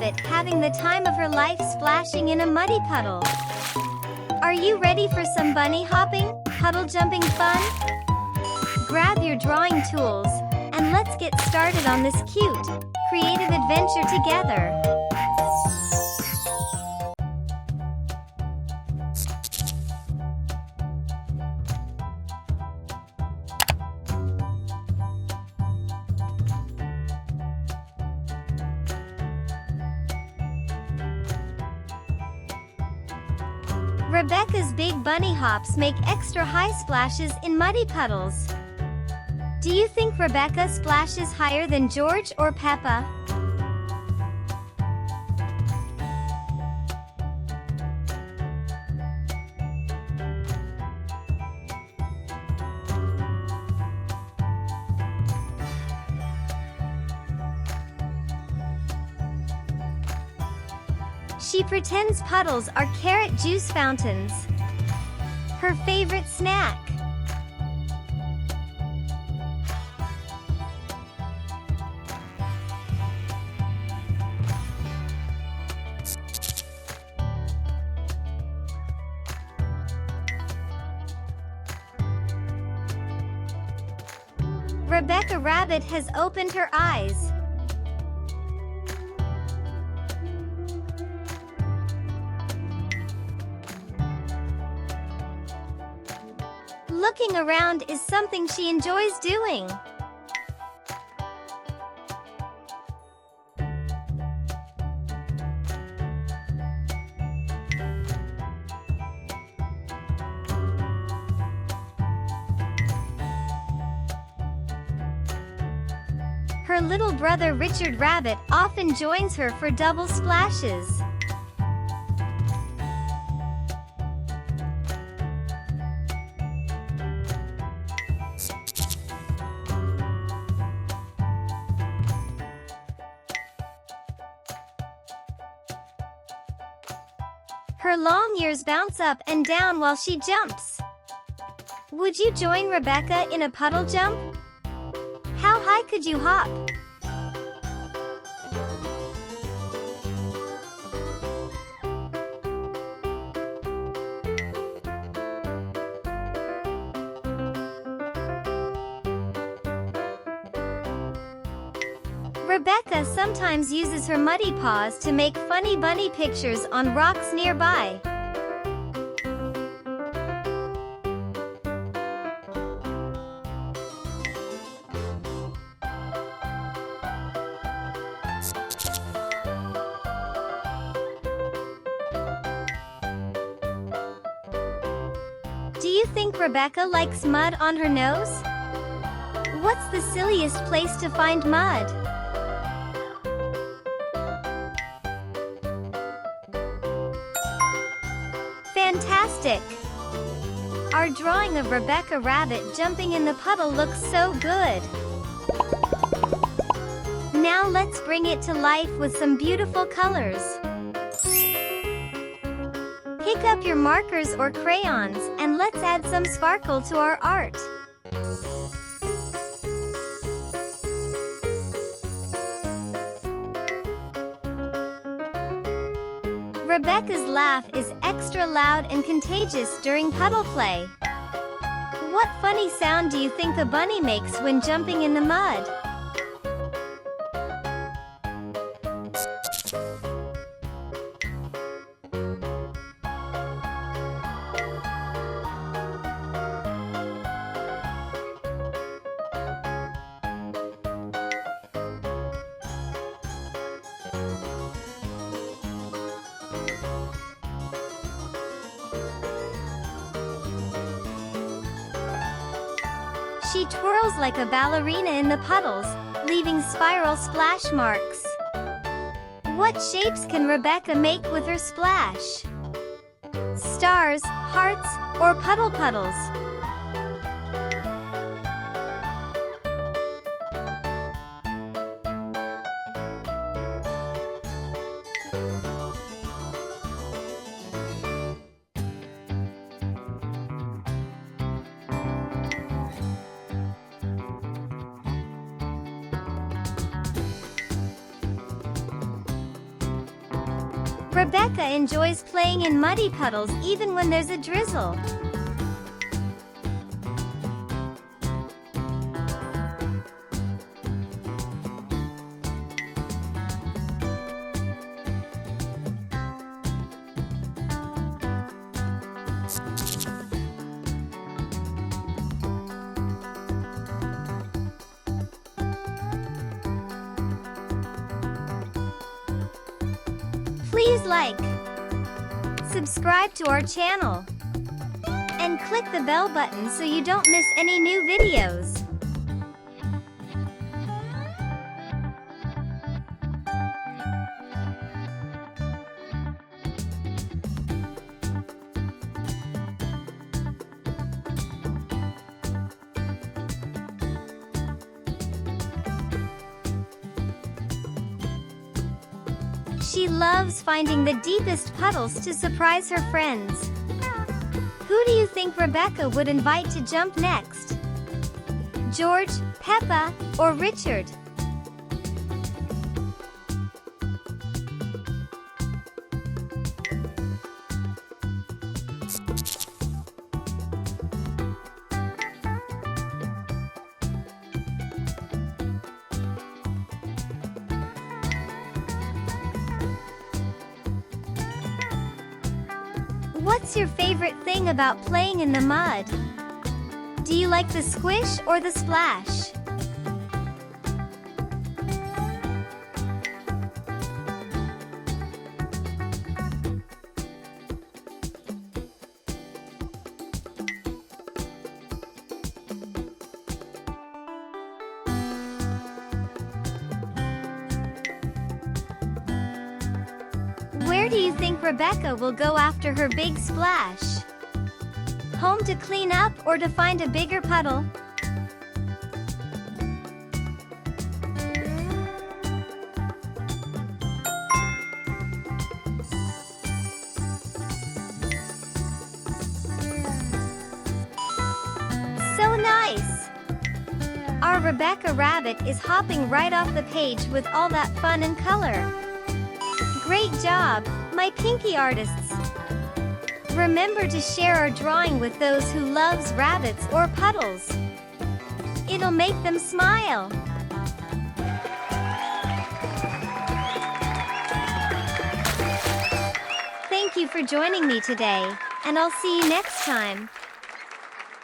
Rabbit having the time of her life splashing in a muddy puddle. Are you ready for some bunny hopping, puddle jumping fun? Grab your drawing tools, and let's get started on this cute, creative adventure together. Rebecca's big bunny hops make extra high splashes in muddy puddles. Do you think Rebecca splashes higher than George or Peppa? She pretends puddles are carrot juice fountains. Her favorite snack. Rebecca Rabbit has opened her eyes. Looking around is something she enjoys doing. Her little brother Richard Rabbit often joins her for double splashes. Her long ears bounce up and down while she jumps. Would you join Rebecca in a puddle jump? How high could you hop? Rebecca sometimes uses her muddy paws to make funny bunny pictures on rocks nearby. Do you think Rebecca likes mud on her nose? What's the silliest place to find mud? Fantastic! Our drawing of Rebecca Rabbit jumping in the puddle looks so good. Now let's bring it to life with some beautiful colors. Pick up your markers or crayons and let's add some sparkle to our art. Rebecca's laugh is extra loud and contagious during puddle play. What funny sound do you think a bunny makes when jumping in the mud? She twirls like a ballerina in the puddles, leaving spiral splash marks. What shapes can Rebecca make with her splash? Stars, hearts, or puddles? Rebecca enjoys playing in muddy puddles even when there's a drizzle. Please like, subscribe to our channel, and click the bell button so you don't miss any new videos. She loves finding the deepest puddles to surprise her friends. Who do you think Rebecca would invite to jump next? George, Peppa, or Richard? What's your favorite thing about playing in the mud? Do you like the squish or the splash? Where do you think Rebecca will go after her big splash? Home to clean up or to find a bigger puddle? So nice! Our Rebecca Rabbit is hopping right off the page with all that fun and color. Great job, my pinky artists! Remember to share our drawing with those who loves rabbits or puddles. It'll make them smile. Thank you for joining me today, and I'll see you next time.